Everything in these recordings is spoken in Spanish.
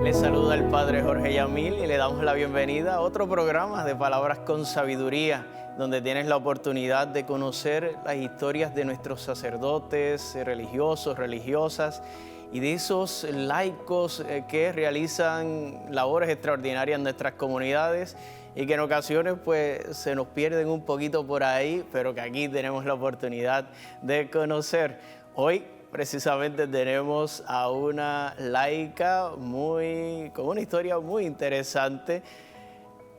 Les saluda el Padre Jorge Yamil y le damos la bienvenida a otro programa de Palabras con Sabiduría, donde tienes la oportunidad de conocer las historias de nuestros sacerdotes, religiosos, religiosas y de esos laicos que realizan labores extraordinarias en nuestras comunidades y que en ocasiones pues se nos pierden un poquito por ahí, pero que aquí tenemos la oportunidad de conocer. Hoy precisamente tenemos a una laica con una historia muy interesante,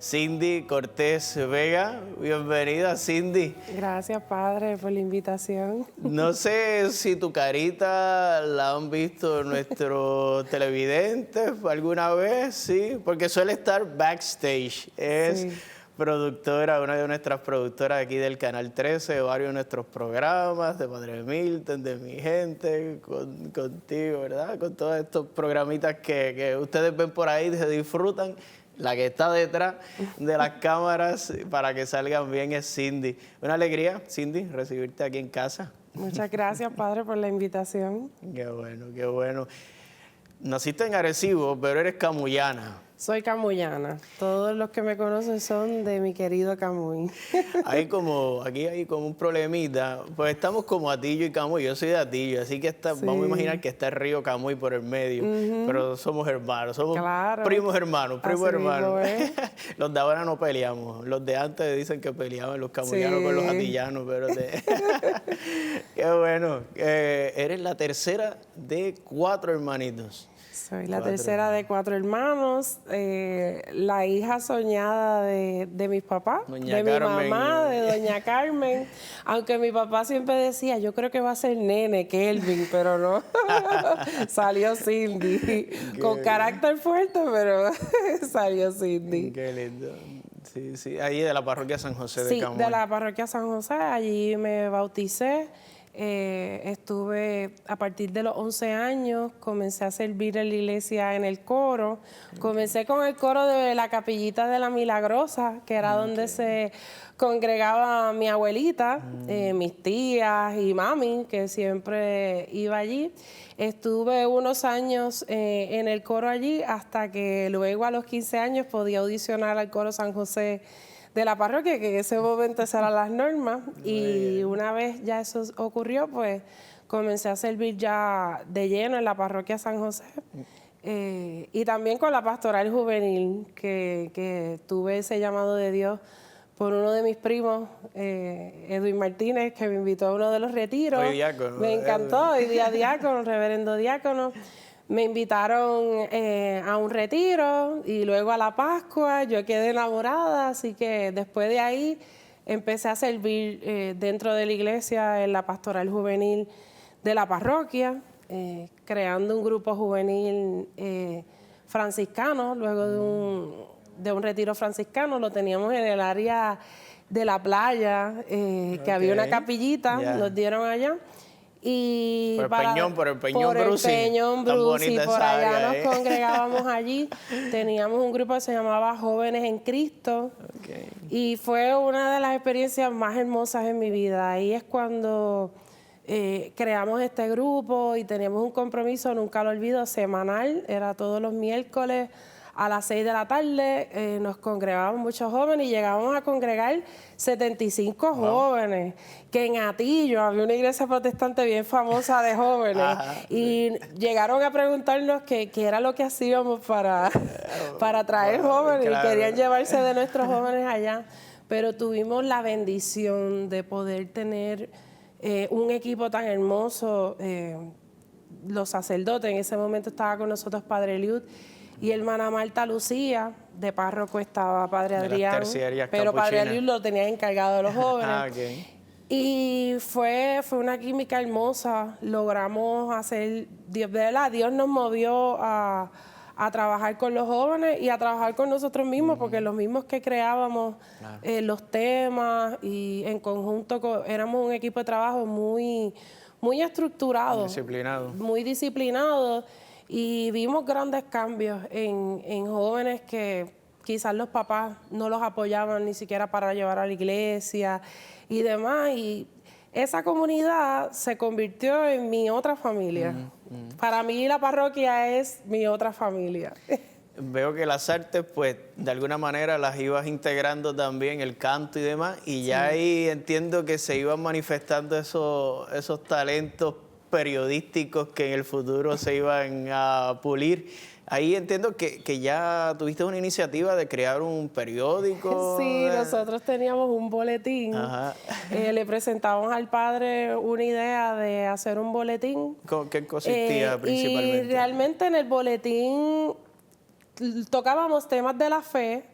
Cindy Cortés Vega. Bienvenida, Cindy. Gracias, Padre, por la invitación. No sé si tu carita la han visto nuestros televidentes alguna vez, sí, porque suele estar backstage. Es productora, una de nuestras productoras aquí del Canal 13, de varios de nuestros programas, de Padre Milton, de Mi Gente, contigo, ¿verdad? Con todos estos programitas que ustedes ven por ahí, se disfrutan. La que está detrás de las cámaras para que salgan bien es Cindy. Una alegría, Cindy, recibirte aquí en casa. Muchas gracias, Padre, por la invitación. Qué bueno, qué bueno. Naciste en Arecibo, pero eres camullana. Soy camullana. Todos los que me conocen son de mi querido Camuy. Aquí hay como un problemita. Pues estamos como Atillo y Camuy. Yo soy de Atillo, así que vamos a imaginar que está el río Camuy por el medio. Pero somos hermanos, somos primos hermanos, Los de ahora no peleamos. Los de antes dicen que peleaban los camuyanos con los atillanos, pero qué bueno. Eres la tercera de 4 hermanitos. Soy la tercera de 4 hermanos, la hija soñada de mis papás, Doña de Carmen. Mi mamá, de Doña Carmen. Aunque mi papá siempre decía, yo creo que va a ser nene, Kelvin, pero no. Salió Cindy. Con carácter fuerte, pero salió Cindy. Qué lindo. Sí, sí. Ahí de la parroquia San José de Camuy. Sí, de la parroquia San José. Allí me bauticé. Estuve a partir de los 11 años, comencé a servir en la iglesia en el coro. Comencé con el coro de la Capillita de la Milagrosa, que era donde se congregaba mi abuelita, mis tías y mami, que siempre iba allí. Estuve unos años en el coro allí hasta que luego a los 15 años podía audicionar al coro San José de la parroquia, que en ese momento esas eran las normas. Y una vez ya eso ocurrió, pues comencé a servir ya de lleno en la parroquia San José. Y también con la pastoral juvenil, que tuve ese llamado de Dios por uno de mis primos, Edwin Martínez, que me invitó a uno de los retiros. Hoy diácono. Me encantó, hoy día diácono, reverendo diácono. Me invitaron a un retiro y luego a la Pascua. Yo quedé enamorada, así que después de ahí empecé a servir dentro de la iglesia en la pastoral juvenil de la parroquia, creando un grupo juvenil franciscano. Luego de un retiro franciscano lo teníamos en el área de la playa, que había una capillita, nos dieron allá. Y por el Peñón Bruci, por allá nos congregábamos allí. Teníamos un grupo que se llamaba Jóvenes en Cristo. Y fue una de las experiencias más hermosas en mi vida. Ahí es cuando creamos este grupo y teníamos un compromiso, nunca lo olvido, semanal. Era todos los miércoles a las 6 de la tarde. Nos congregábamos muchos jóvenes y llegábamos a congregar 75 jóvenes, que en Atillo había una iglesia protestante bien famosa de jóvenes. Y llegaron a preguntarnos qué era lo que hacíamos para traer jóvenes, y querían llevarse de nuestros jóvenes allá. Pero tuvimos la bendición de poder tener un equipo tan hermoso. Los sacerdotes, en ese momento estaba con nosotros Padre Liud y hermana Marta Lucía. De párroco estaba Padre Adrián, pero Padre Adrián lo tenía encargado de los jóvenes. Y fue una química hermosa. Logramos hacer, de verdad, Dios nos movió a trabajar con los jóvenes y a trabajar con nosotros mismos, porque los mismos que creábamos los temas y en conjunto éramos un equipo de trabajo muy estructurado, muy disciplinado. Y vimos grandes cambios en jóvenes que quizás los papás no los apoyaban ni siquiera para llevar a la iglesia y demás. Y esa comunidad se convirtió en mi otra familia. Para mí la parroquia es mi otra familia. Veo que las artes, pues, de alguna manera las ibas integrando también, el canto y demás, y ya ahí entiendo que se iban manifestando esos talentos periodísticos que en el futuro se iban a pulir. Ahí entiendo que ya tuviste una iniciativa de crear un periódico. Sí, nosotros teníamos un boletín. Le presentamos al padre una idea de hacer un boletín. ¿Qué consistía principalmente? Y realmente en el boletín tocábamos temas de la fe,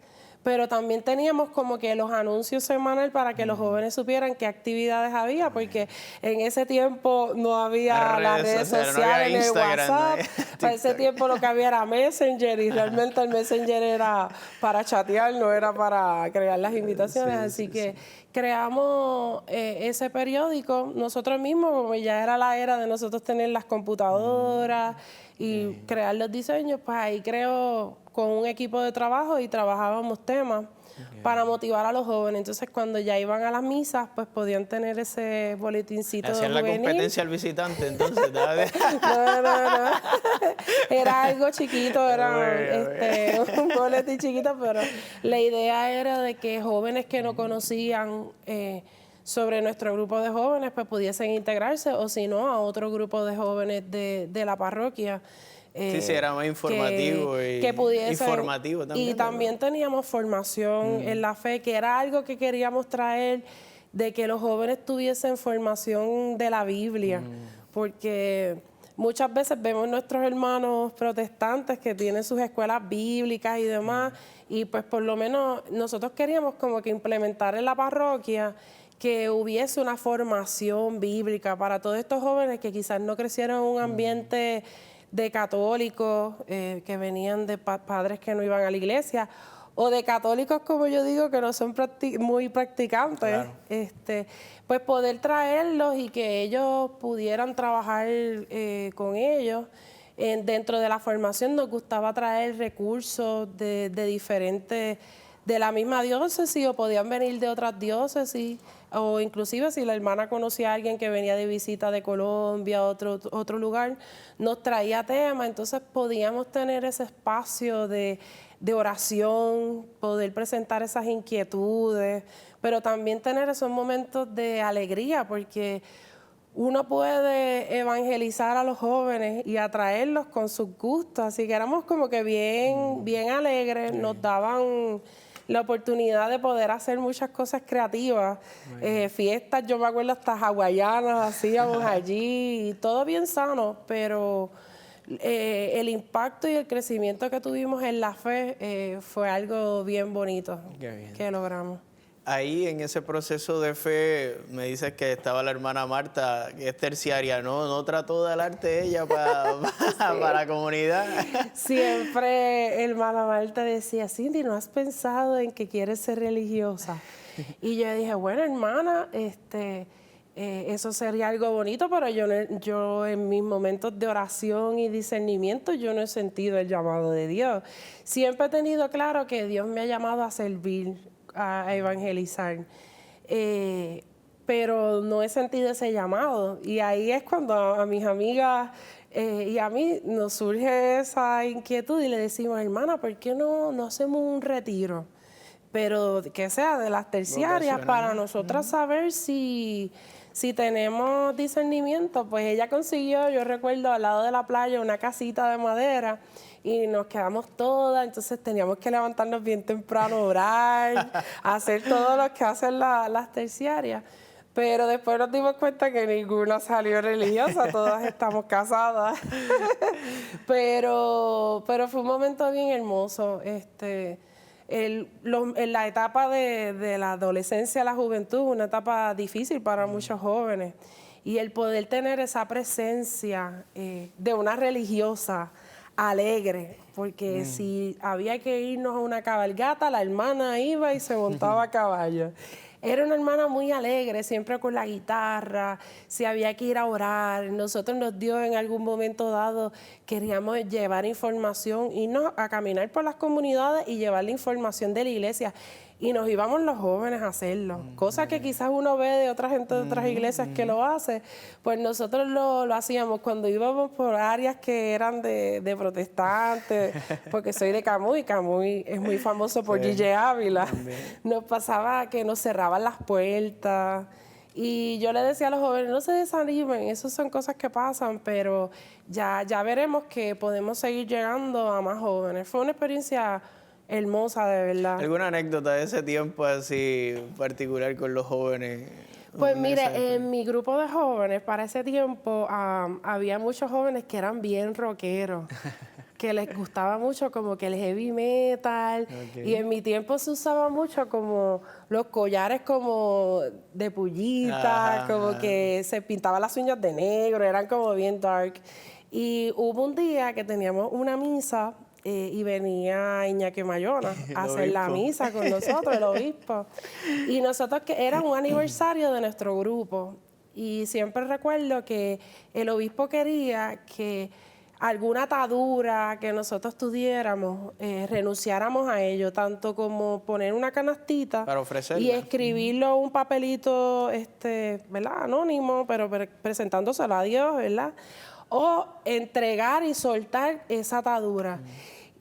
pero también teníamos como que los anuncios semanales para que los jóvenes supieran qué actividades había, porque en ese tiempo no había las redes sociales, ni el WhatsApp. Para ese tiempo lo que había era Messenger, y realmente el Messenger era para chatear, no era para crear las invitaciones. Así que creamos ese periódico nosotros mismos, como ya era la era de nosotros tener las computadoras y crear los diseños, pues ahí creo con un equipo de trabajo y trabajábamos temas para motivar a los jóvenes. Entonces, cuando ya iban a las misas, pues podían tener ese boletincito ¿Hacían juvenil. la competencia al visitante, entonces? No. Era algo chiquito, era un boletín chiquito, pero la idea era de que jóvenes que no conocían sobre nuestro grupo de jóvenes, pues pudiesen integrarse, o si no, a otro grupo de jóvenes de la parroquia. Sí, era más informativo y formativo también. Y también teníamos formación en la fe, que era algo que queríamos traer, de que los jóvenes tuviesen formación de la Biblia, porque muchas veces vemos nuestros hermanos protestantes que tienen sus escuelas bíblicas y demás, y pues por lo menos nosotros queríamos como que implementar en la parroquia que hubiese una formación bíblica para todos estos jóvenes que quizás no crecieron en un ambiente de católicos, que venían de padres que no iban a la iglesia, o de católicos, como yo digo, que no son muy practicantes. Claro. Pues poder traerlos y que ellos pudieran trabajar con ellos. Dentro de la formación nos gustaba traer recursos de diferentes, de la misma diócesis, o podían venir de otras diócesis, o inclusive si la hermana conocía a alguien que venía de visita de Colombia, otro lugar, nos traía temas. Entonces podíamos tener ese espacio de oración, poder presentar esas inquietudes, pero también tener esos momentos de alegría, porque uno puede evangelizar a los jóvenes y atraerlos con sus gustos. Así que éramos como que bien alegres, nos daban la oportunidad de poder hacer muchas cosas creativas, fiestas, yo me acuerdo hasta hawaianas hacíamos allí, y todo bien sano, pero el impacto y el crecimiento que tuvimos en la fe fue algo bien bonito que logramos. Ahí en ese proceso de fe me dices que estaba la hermana Marta, que es terciaria, ¿no trató de hablarte ella para la comunidad? Siempre hermana Marta decía, Cindy, ¿no has pensado en que quieres ser religiosa? Y yo dije, bueno, hermana, eso sería algo bonito, pero yo en mis momentos de oración y discernimiento yo no he sentido el llamado de Dios. Siempre he tenido claro que Dios me ha llamado a servir, a evangelizar, pero no he sentido ese llamado. Y ahí es cuando a mis amigas y a mí nos surge esa inquietud y le decimos, hermana, ¿por qué no hacemos un retiro? Pero que sea de las terciarias, para nosotras saber si tenemos discernimiento. Pues ella consiguió, yo recuerdo, al lado de la playa una casita de madera, y nos quedamos todas. Entonces teníamos que levantarnos bien temprano, orar, hacer todo lo que hacen las terciarias. Pero después nos dimos cuenta que ninguna salió religiosa, todas estamos casadas. pero fue un momento bien hermoso. En la etapa de la adolescencia a la juventud, una etapa difícil para muchos jóvenes. Y el poder tener esa presencia de una religiosa alegre, porque si había que irnos a una cabalgata, la hermana iba y se montaba a caballo. Era una hermana muy alegre, siempre con la guitarra, si había que ir a orar. Nosotros nos dio en algún momento dado, queríamos llevar información, irnos a caminar por las comunidades y llevar la información de la iglesia. y nos íbamos los jóvenes a hacerlo. Cosa que quizás uno ve de otra gente de otras iglesias que lo hace, pues nosotros lo hacíamos cuando íbamos por áreas que eran de protestantes, porque soy de Camuy, Camuy es muy famoso por Gigi Ávila. Nos pasaba que nos cerraban las puertas. Y yo le decía a los jóvenes, no se desanimen, esas son cosas que pasan, pero ya veremos que podemos seguir llegando a más jóvenes. Fue una experiencia hermosa, de verdad. ¿Alguna anécdota de ese tiempo así particular con los jóvenes? Pues mire, en mi grupo de jóvenes, para ese tiempo, había muchos jóvenes que eran bien rockeros, que les gustaba mucho como que el heavy metal, y en mi tiempo se usaba mucho como los collares como de pullita, como que se pintaban las uñas de negro, eran como bien dark. Y hubo un día que teníamos una misa y venía Iñaki Mayona a hacer la misa con nosotros, el obispo. Y nosotros, que era un aniversario de nuestro grupo, y siempre recuerdo que el obispo quería que alguna atadura que nosotros tuviéramos, renunciáramos a ello, tanto como poner una canastita para ofrecerla y escribirlo un papelito, ¿verdad? Anónimo, pero presentándoselo a Dios, ¿verdad? O entregar y soltar esa atadura.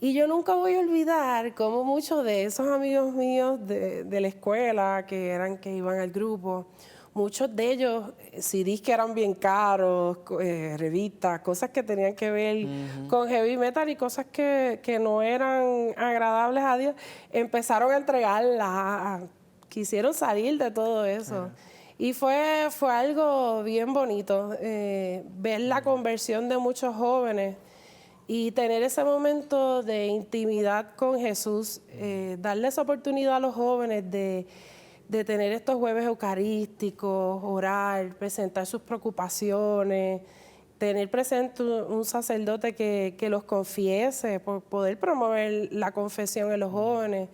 Y yo nunca voy a olvidar cómo muchos de esos amigos míos de la escuela, que iban al grupo, muchos de ellos, CDs que eran bien caros, revistas, cosas que tenían que ver con heavy metal y cosas que no eran agradables a Dios, empezaron a entregarlas, quisieron salir de todo eso. Y fue algo bien bonito, ver la conversión de muchos jóvenes y tener ese momento de intimidad con Jesús, darle esa oportunidad a los jóvenes de tener estos jueves eucarísticos, orar, presentar sus preocupaciones, tener presente un sacerdote que los confiese, por poder promover la confesión en los jóvenes.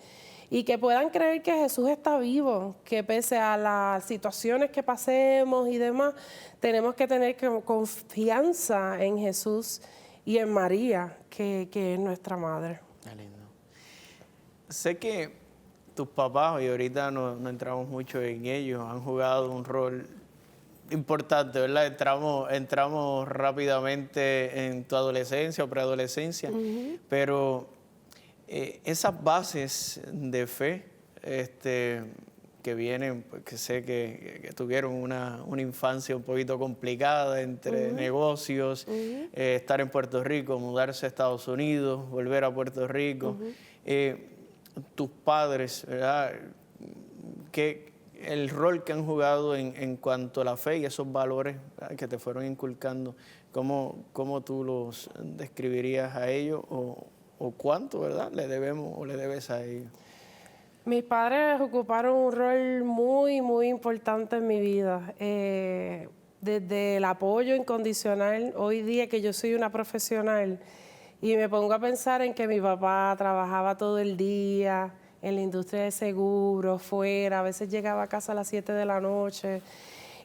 Y que puedan creer que Jesús está vivo, que pese a las situaciones que pasemos y demás, tenemos que tener confianza en Jesús y en María, que es nuestra madre. Qué lindo. Sé que tus papás, y ahorita no entramos mucho en ellos, han jugado un rol importante, ¿verdad? Entramos rápidamente en tu adolescencia o preadolescencia, pero esas bases de fe que vienen, pues, que sé que tuvieron una infancia un poquito complicada entre negocios, estar en Puerto Rico, mudarse a Estados Unidos, volver a Puerto Rico. Tus padres, ¿verdad? El rol que han jugado en cuanto a la fe y esos valores, ¿verdad?, que te fueron inculcando, ¿cómo tú los describirías a ellos o cuánto, ¿verdad?, le debemos o le debes a ellos? Mis padres ocuparon un rol muy, muy importante en mi vida. Desde el apoyo incondicional, hoy día que yo soy una profesional y me pongo a pensar en que mi papá trabajaba todo el día en la industria de seguros, fuera, a veces llegaba a casa a las 7 de la noche.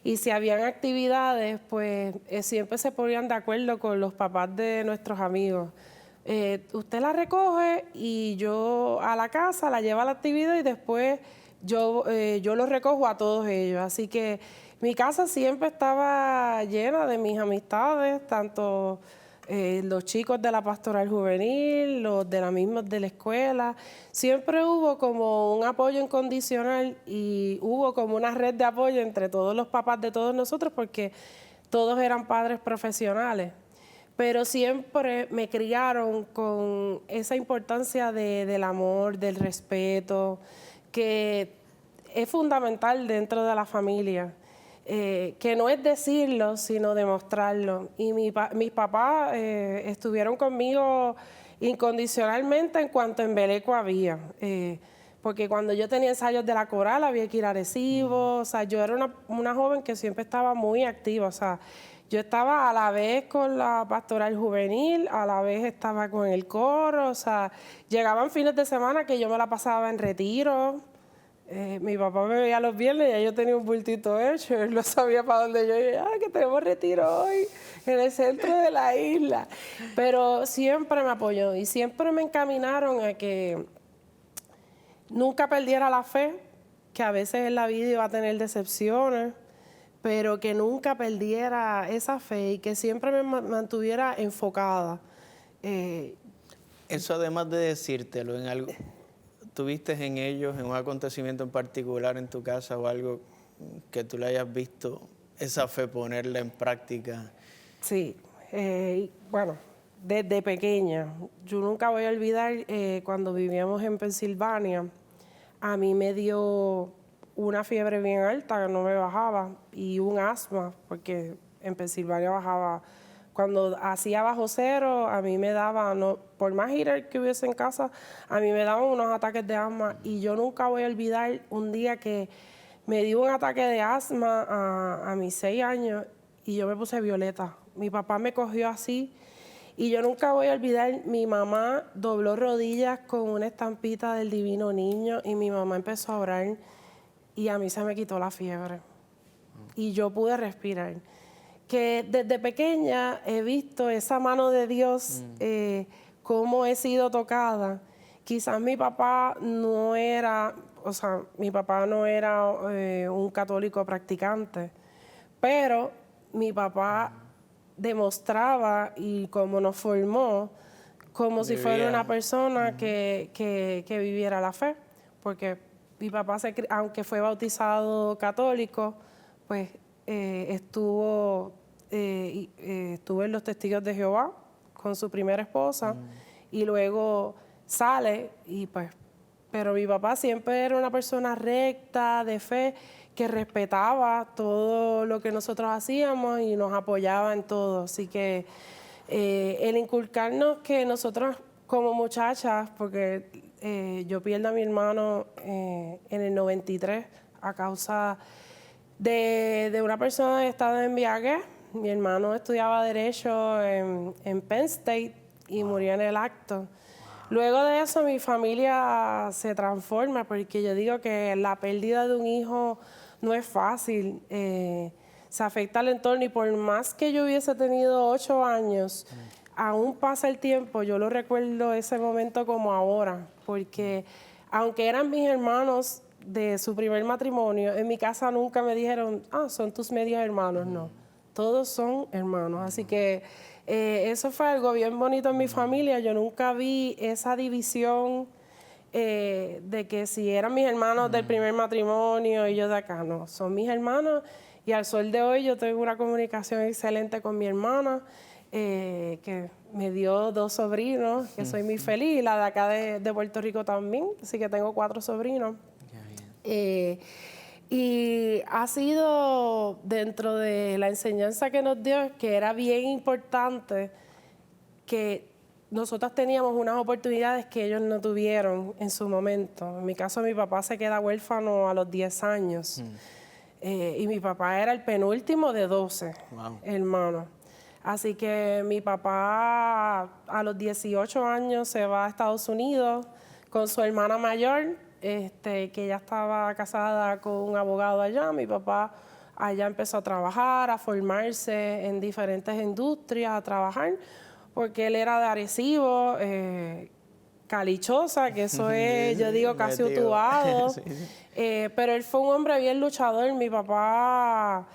Y si habían actividades, pues siempre se ponían de acuerdo con los papás de nuestros amigos. Usted la recoge y yo a la casa la llevo a la actividad y después yo los recojo a todos ellos. Así que mi casa siempre estaba llena de mis amistades, tanto los chicos de la pastoral juvenil, los de la misma de la escuela. Siempre hubo como un apoyo incondicional y hubo como una red de apoyo entre todos los papás de todos nosotros porque todos eran padres profesionales. Pero siempre me criaron con esa importancia del amor, del respeto, que es fundamental dentro de la familia, que no es decirlo, sino demostrarlo. Y mis papás estuvieron conmigo incondicionalmente en cuanto en Beleco había, porque cuando yo tenía ensayos de la coral había que ir a Arecibo, o sea, yo era una joven que siempre estaba muy activa, o sea, yo estaba a la vez con la pastoral juvenil, a la vez estaba con el coro, o sea, llegaban fines de semana que yo me la pasaba en retiro. Mi papá me veía los viernes y ya yo tenía un bultito hecho, él no sabía para dónde yo iba, que tenemos retiro hoy en el centro de la isla. Pero siempre me apoyó y siempre me encaminaron a que nunca perdiera la fe, que a veces en la vida iba a tener decepciones, pero que nunca perdiera esa fe y que siempre me mantuviera enfocada. Eso además de decírtelo, en algo, ¿tuviste en ellos, en un acontecimiento en particular en tu casa o algo que tú le hayas visto esa fe ponerla en práctica? Sí, bueno, desde pequeña. Yo nunca voy a olvidar cuando vivíamos en Pensilvania, a mí me dio una fiebre bien alta que no me bajaba y un asma, porque en Pensilvania bajaba. Cuando hacía bajo cero, a mí me daba, no, por más heater que hubiese en casa, a mí me daban unos ataques de asma y yo nunca voy a olvidar un día que me dio un ataque de asma a mis 6 años y yo me puse violeta. Mi papá me cogió así y yo nunca voy a olvidar, mi mamá dobló rodillas con una estampita del Divino Niño y mi mamá empezó a orar y a mí se me quitó la fiebre y yo pude respirar. Que desde pequeña he visto esa mano de Dios, cómo he sido tocada. Quizás mi papá no era un católico practicante, pero mi papá demostraba y como nos formó, como si fuera una persona que viviera la fe, porque mi papá, aunque fue bautizado católico, pues estuvo en los Testigos de Jehová con su primera esposa y luego sale y pues, pero mi papá siempre era una persona recta, de fe, que respetaba todo lo que nosotros hacíamos y nos apoyaba en todo. Así que el inculcarnos que nosotros como muchachas, porque yo pierdo a mi hermano en el 93 a causa de una persona que estaba en viaje. Mi hermano estudiaba Derecho en Penn State y murió en el acto. Luego de eso mi familia se transforma porque yo digo que la pérdida de un hijo no es fácil. Se afecta al entorno y por más que yo hubiese tenido 8 años, aún pasa el tiempo, yo lo recuerdo ese momento como ahora, porque aunque eran mis hermanos de su primer matrimonio, en mi casa nunca me dijeron, son tus medios hermanos, no. Todos son hermanos, así que eso fue algo bien bonito en mi familia. Yo nunca vi esa división de que si eran mis hermanos del primer matrimonio y yo de acá, no, son mis hermanos y al sol de hoy yo tengo una comunicación excelente con mi hermana, que me dio 2 sobrinos, que soy muy feliz, y la de acá de Puerto Rico también, así que tengo 4 sobrinos. Y ha sido dentro de la enseñanza que nos dio, que era bien importante que nosotros teníamos unas oportunidades que ellos no tuvieron en su momento. En mi caso, mi papá se queda huérfano a los 10 años. Y mi papá era el penúltimo de 12 hermanos. Así que mi papá a los 18 años se va a Estados Unidos con su hermana mayor, que ya estaba casada con un abogado allá. Mi papá allá empezó a trabajar, a formarse en diferentes industrias, a trabajar, porque él era de Arecibo, Calichosa, que eso es, yo digo, casi Utuado. Sí. Pero él fue un hombre bien luchador. Mi papá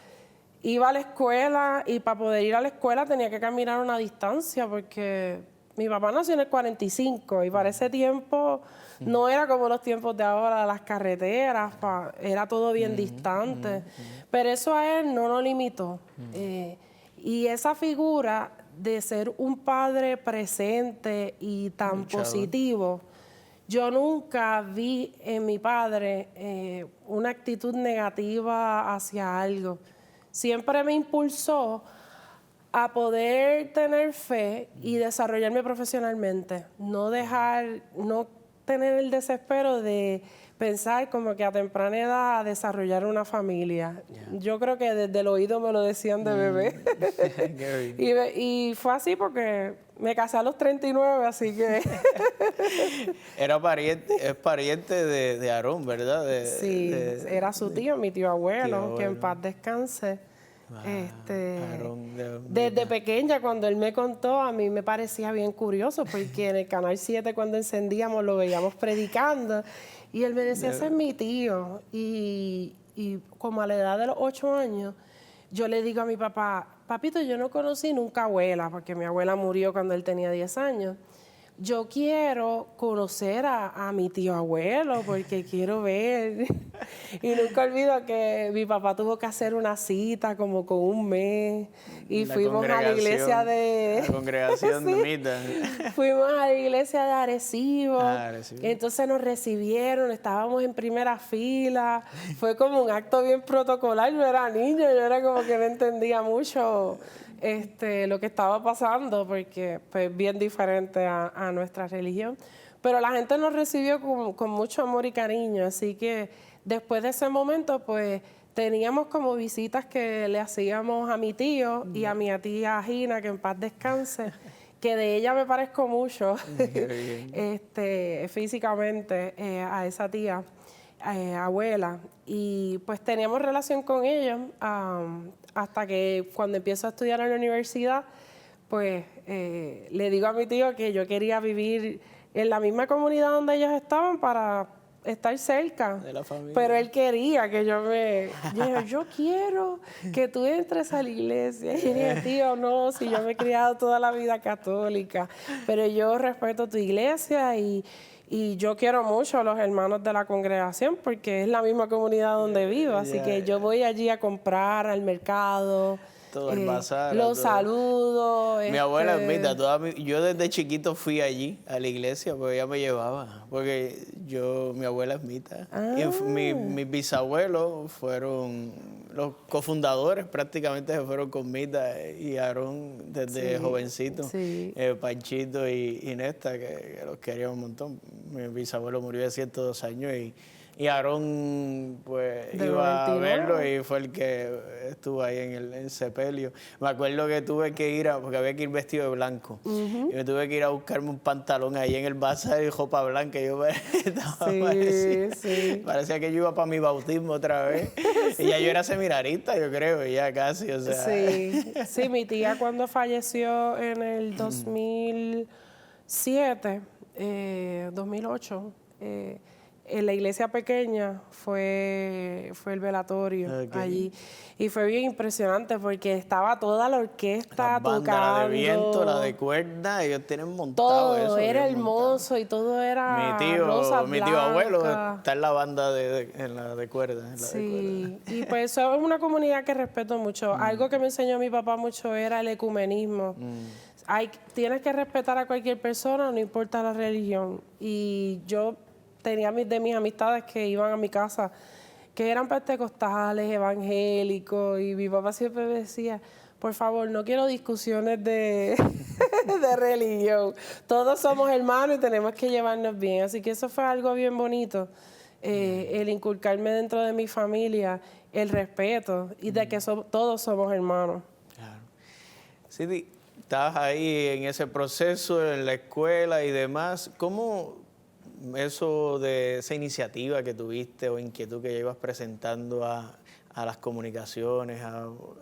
iba a la escuela y para poder ir a la escuela tenía que caminar una distancia, porque mi papá nació en el 45 y para ese tiempo no era como los tiempos de ahora, las carreteras, era todo bien distante. Pero eso a él no lo limitó. Y esa figura de ser un padre presente y tan positivo, yo nunca vi en mi padre una actitud negativa hacia algo. Siempre me impulsó a poder tener fe y desarrollarme profesionalmente. No tener el desespero de pensar como que a temprana edad desarrollar una familia. Yo creo que desde el oído me lo decían de bebé. y fue así porque me casé a los 39, así que... Es pariente de Aarón, ¿verdad? Sí, era su tío, mi tío abuelo, que en paz descanse. Desde pequeña, cuando él me contó, a mí me parecía bien curioso, porque en el Canal 7 cuando encendíamos lo veíamos predicando, y él me decía, ese es mi tío. Y como a la edad de los 8 años, yo le digo a mi papá, papito, yo no conocí nunca abuela, porque mi abuela murió cuando él tenía 10 años. Yo quiero conocer a mi tío abuelo porque quiero ver. Y nunca olvido que mi papá tuvo que hacer una cita como con un mes y fuimos a la iglesia de... La congregación sí. de Mita. Fuimos a la iglesia de Arecibo. Arecibo. Entonces nos recibieron, estábamos en primera fila. Fue como un acto bien protocolar. Yo era niña, yo era como que no entendía mucho lo que estaba pasando, porque pues bien diferente a nuestra religión. Pero la gente nos recibió con mucho amor y cariño, así que después de ese momento, pues teníamos como visitas que le hacíamos a mi tío y a mi tía Gina, que en paz descanse, que de ella me parezco mucho físicamente a esa tía. Abuela, y pues teníamos relación con ellos hasta que cuando empiezo a estudiar en la universidad, pues le digo a mi tío que yo quería vivir en la misma comunidad donde ellos estaban para estar cerca, de la familia. Pero él quería que yo quiero que tú entres a la iglesia. Y dije, tío, no, si yo me he criado toda la vida católica, pero yo respeto tu iglesia y yo quiero mucho a los hermanos de la congregación porque es la misma comunidad donde vivo, así que yo voy allí a comprar al mercado. Todo el bazar. Los saludos. Mi abuela admita, yo desde chiquito fui allí a la iglesia porque ella me llevaba, porque mi abuela es mita. Y mis bisabuelos fueron los cofundadores, prácticamente se fueron con Mita y Aarón desde jovencito. Sí. Panchito y Nesta, que los quería un montón. Mi bisabuelo murió de 102 años y Aarón pues iba 99. a verlo y fue el que estuvo ahí en el sepelio. Me acuerdo que tuve que ir porque había que ir vestido de blanco. Y me tuve que ir a buscarme un pantalón ahí en el bazar y ropa blanca. Y yo parecía que yo iba para mi bautismo otra vez. Y ya yo era seminarista, yo creo, ya casi, o sea. Sí, mi tía cuando falleció en el 2007, 2008, en la iglesia pequeña fue el velatorio allí. Y fue bien impresionante porque estaba toda la orquesta tocando. La de viento, la de cuerda, ellos tienen montado todo eso. Todo era hermoso montado. Y todo era mi tío abuelo está en la banda en la de cuerda. Y pues eso es una comunidad que respeto mucho. Algo que me enseñó mi papá mucho era el ecumenismo. Tienes que respetar a cualquier persona, no importa la religión. Y yo tenía de mis amistades que iban a mi casa, que eran pentecostales, evangélicos, y mi papá siempre me decía, por favor, no quiero discusiones de religión. Todos somos hermanos y tenemos que llevarnos bien. Así que eso fue algo bien bonito, el inculcarme dentro de mi familia el respeto y de que todos somos hermanos. Claro. Sí, estabas ahí en ese proceso, en la escuela y demás. ¿Cómo eso de esa iniciativa que tuviste o inquietud que llevas presentando a las comunicaciones,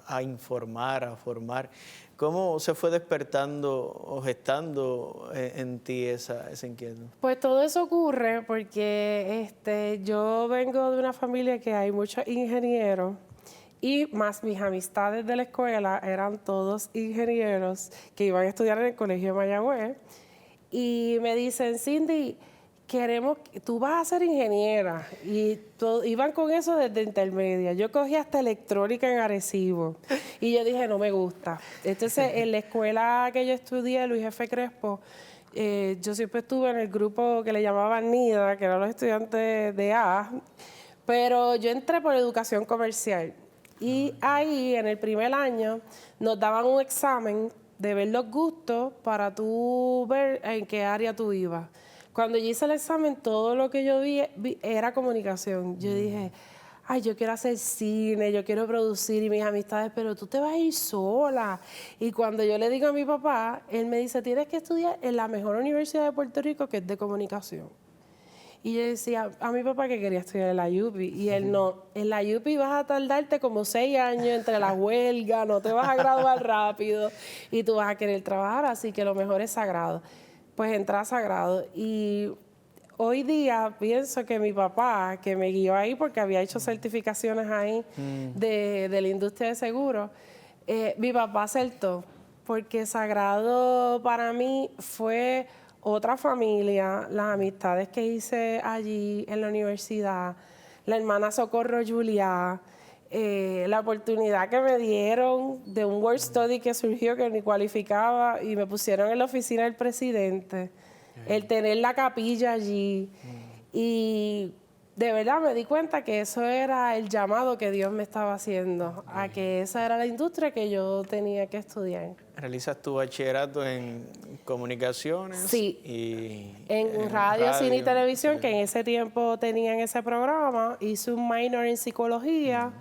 a informar, a formar, cómo se fue despertando o gestando en ti esa inquietud? Pues todo eso ocurre porque yo vengo de una familia que hay muchos ingenieros y más mis amistades de la escuela eran todos ingenieros que iban a estudiar en el Colegio de Mayagüez y me dicen, Cindy, tú vas a ser ingeniera. Y iban con eso desde intermedia. Yo cogí hasta electrónica en Arecibo. Y yo dije, no me gusta. Entonces, en la escuela que yo estudié, Luis F. Crespo, yo siempre estuve en el grupo que le llamaban NIDA, que eran los estudiantes de A. Pero yo entré por educación comercial. Y ahí, en el primer año, nos daban un examen de ver los gustos para tú ver en qué área tú ibas. Cuando yo hice el examen, todo lo que yo vi era comunicación. Yo dije, yo quiero hacer cine, yo quiero producir, y mis amistades, pero tú te vas a ir sola. Y cuando yo le digo a mi papá, él me dice, tienes que estudiar en la mejor universidad de Puerto Rico, que es de comunicación. Y yo decía a mi papá que quería estudiar en la UPI. Y él no, en la UPI vas a tardarte como 6 años entre las huelgas, no te vas a graduar rápido y tú vas a querer trabajar, así que lo mejor es Sagrado. Pues entré a Sagrado y hoy día pienso que mi papá, que me guió ahí porque había hecho certificaciones ahí de la industria de seguros, mi papá acertó, porque Sagrado para mí fue otra familia, las amistades que hice allí en la universidad, la hermana Socorro Julia, la oportunidad que me dieron de un work study que surgió que ni cualificaba y me pusieron en la oficina del presidente, el tener la capilla allí y de verdad me di cuenta que eso era el llamado que Dios me estaba haciendo, a que esa era la industria que yo tenía que estudiar. ¿Realizas tu bachillerato en comunicaciones? Sí, y en radio, cine y televisión, que en ese tiempo tenían ese programa. Hice un minor en psicología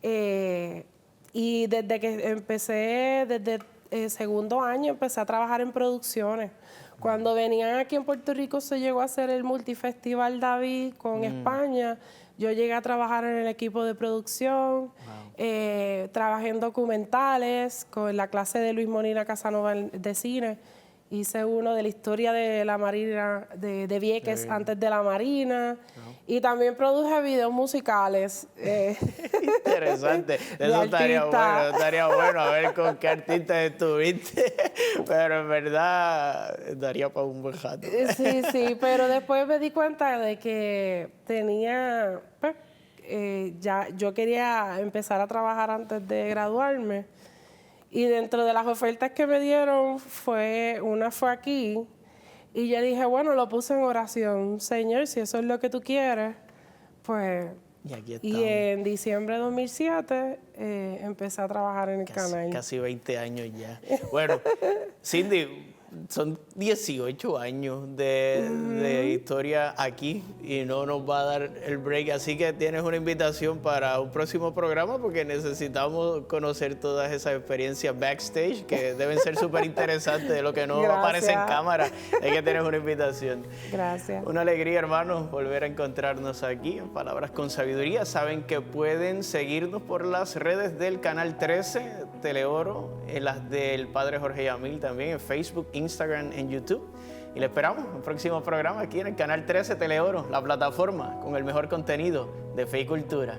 y desde que empecé, desde el segundo año, empecé a trabajar en producciones. Cuando venían aquí en Puerto Rico se llegó a hacer el Multifestival David con España. Yo llegué a trabajar en el equipo de producción, trabajé en documentales con la clase de Luis Molina Casanova de cine. Hice uno de la historia de la Marina, de Vieques antes de la Marina. Y también produje videos musicales. Interesante. Eso estaría bueno a ver con qué artistas estuviste. Pero en verdad daría para un buen rato. Sí, pero después me di cuenta de que tenía, pues, ya yo quería empezar a trabajar antes de graduarme. Y dentro de las ofertas que me dieron, una fue aquí. Y yo dije, bueno, lo puse en oración. Señor, si eso es lo que tú quieres, pues... Y aquí estamos. Y en diciembre de 2007 empecé a trabajar en el canal. Casi 20 años ya. Bueno, Cindy, son 18 años de historia aquí y no nos va a dar el break. Así que tienes una invitación para un próximo programa porque necesitamos conocer todas esas experiencias backstage que deben ser súper interesantes de lo que no aparece en cámara. Hay que tener una invitación. Gracias. Una alegría, hermanos, volver a encontrarnos aquí en Palabras con Sabiduría. Saben que pueden seguirnos por las redes del Canal 13, Teleoro, en las del Padre Jorge Yamil también, en Facebook, Instagram, en YouTube. Y le esperamos en el próximo programa aquí en el Canal 13 Teleoro, la plataforma con el mejor contenido de fe y cultura.